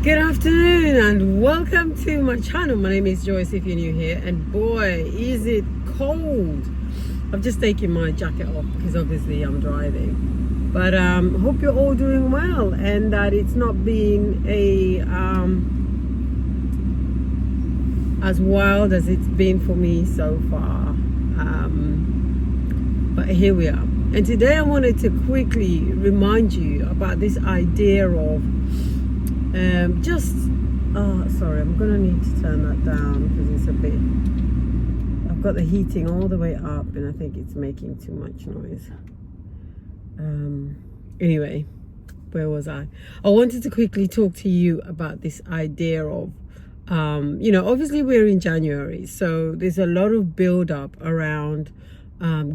Good afternoon and welcome to my channel. My name is Joyce if you're new here, and boy is it cold. I've just taken my jacket off because obviously I'm driving, but hope you're all doing well and that it's not been a as wild as it's been for me so far, but here we are. And today I wanted to quickly remind you about this idea of sorry, I'm gonna need to turn that down because it's a bit, I've got the heating all the way up and I think it's making too much noise. Anyway, where was I wanted to quickly talk to you about this idea of obviously we're in January, so there's a lot of build up around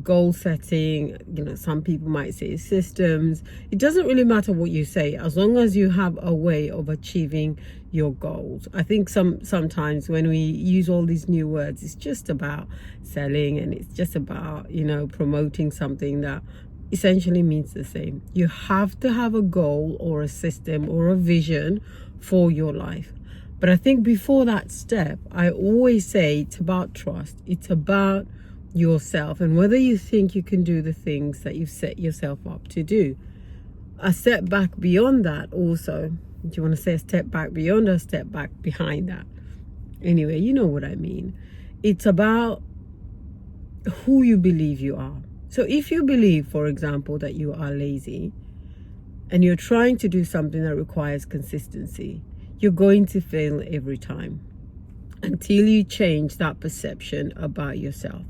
goal setting. Some people might say systems. It doesn't really matter what you say as long as you have a way of achieving your goals. I think sometimes when we use all these new words, it's just about selling and it's just about promoting something that essentially means the same. You have to have a goal or a system or a vision for your life. But I think before that step, I always say it's about trust. It's about yourself and whether you think you can do the things that you've set yourself up to do. A step back beyond that also. Do you want to say a step back beyond or a step back behind that? Anyway, you know what I mean. It's about who you believe you are. So if you believe, for example, that you are lazy and you're trying to do something that requires consistency, you're going to fail every time until you change that perception about yourself.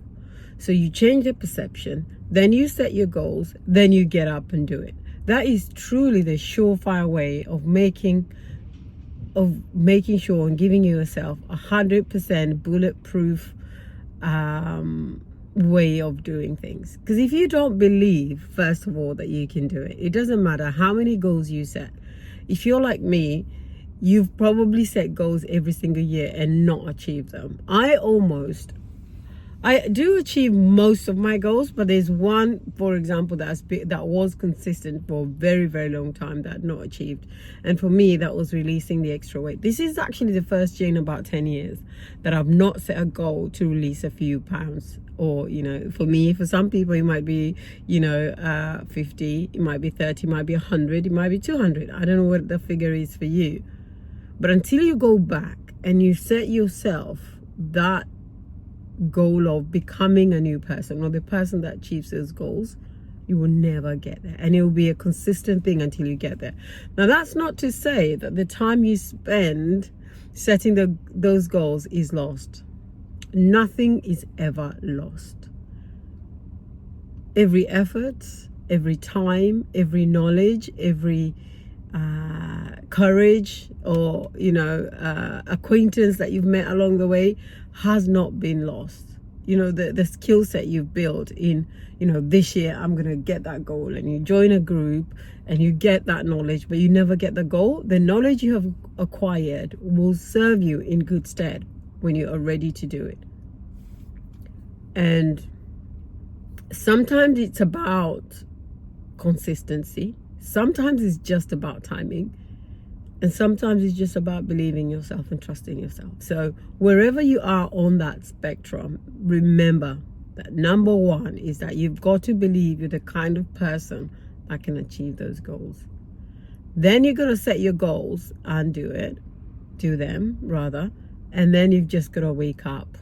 So you change the perception, then you set your goals, then you get up and do it. That is truly the surefire way of making sure and giving yourself 100% bulletproof way of doing things. Because if you don't believe, first of all, that you can do it, it doesn't matter how many goals you set. If you're like me, you've probably set goals every single year and not achieved them. I do achieve most of my goals, but there's one, for example, that was consistent for a very, very long time that not achieved. And for me, that was releasing the extra weight. This is actually the first year in about 10 years that I've not set a goal to release a few pounds. Or, for me, for some people, it might be, 50, it might be 30, it might be 100, it might be 200. I don't know what the figure is for you. But until you go back and you set yourself that goal of becoming a new person or the person that achieves those goals, you will never get there, and it will be a consistent thing until you get there. Now, that's not to say that the time you spend setting those goals is lost. Nothing is ever lost. Every effort, every time, every knowledge, every courage or acquaintance that you've met along the way has not been lost. The skill set you've built in this year I'm gonna get that goal, and you join a group and you get that knowledge, but you never get the goal. The knowledge you have acquired will serve you in good stead when you are ready to do it. And sometimes it's about consistency, sometimes it's just about timing, and sometimes it's just about believing yourself and trusting yourself. So wherever you are on that spectrum, remember that number one is that you've got to believe you're the kind of person that can achieve those goals. Then you're going to set your goals and do them rather. And then you've just got to wake up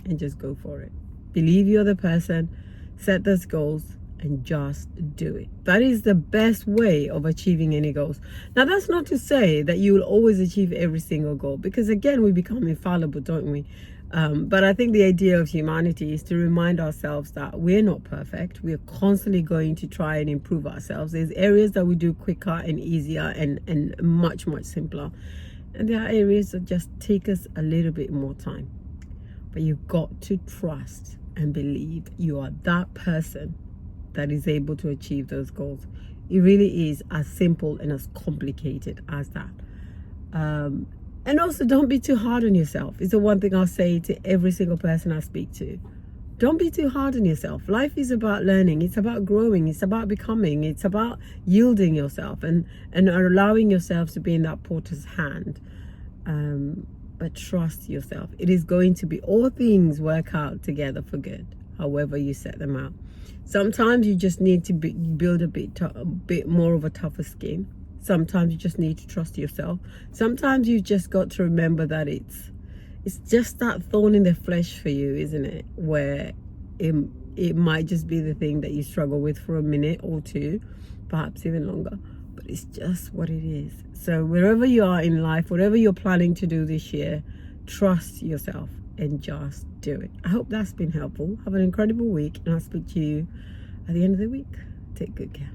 and just go for it. Believe you're the person, set those goals, and just do it. That is the best way of achieving any goals. Now, that's not to say that you will always achieve every single goal, because again, we become infallible, don't we? But I think the idea of humanity is to remind ourselves that we're not perfect. We're constantly going to try and improve ourselves. There's areas that we do quicker and easier and much, much simpler. And there are areas that just take us a little bit more time. But you've got to trust and believe you are that person that is able to achieve those goals. It really is as simple and as complicated as that. And also, don't be too hard on yourself. It's the one thing I'll say to every single person I speak to. Don't be too hard on yourself. Life is about learning. It's about growing. It's about becoming. It's about yielding yourself and allowing yourself to be in that porter's hand. But trust yourself. It is going to be, all things work out together for good, however you set them out. Sometimes you just need to build a bit more of a tougher skin. Sometimes you just need to trust yourself. Sometimes you've just got to remember that it's just that thorn in the flesh for you, isn't it? Where it might just be the thing that you struggle with for a minute or two, perhaps even longer. But it's just what it is. So wherever you are in life, whatever you're planning to do this year, trust yourself and just do it. I hope that's been helpful. Have an incredible week, and I'll speak to you at the end of the week. Take good care.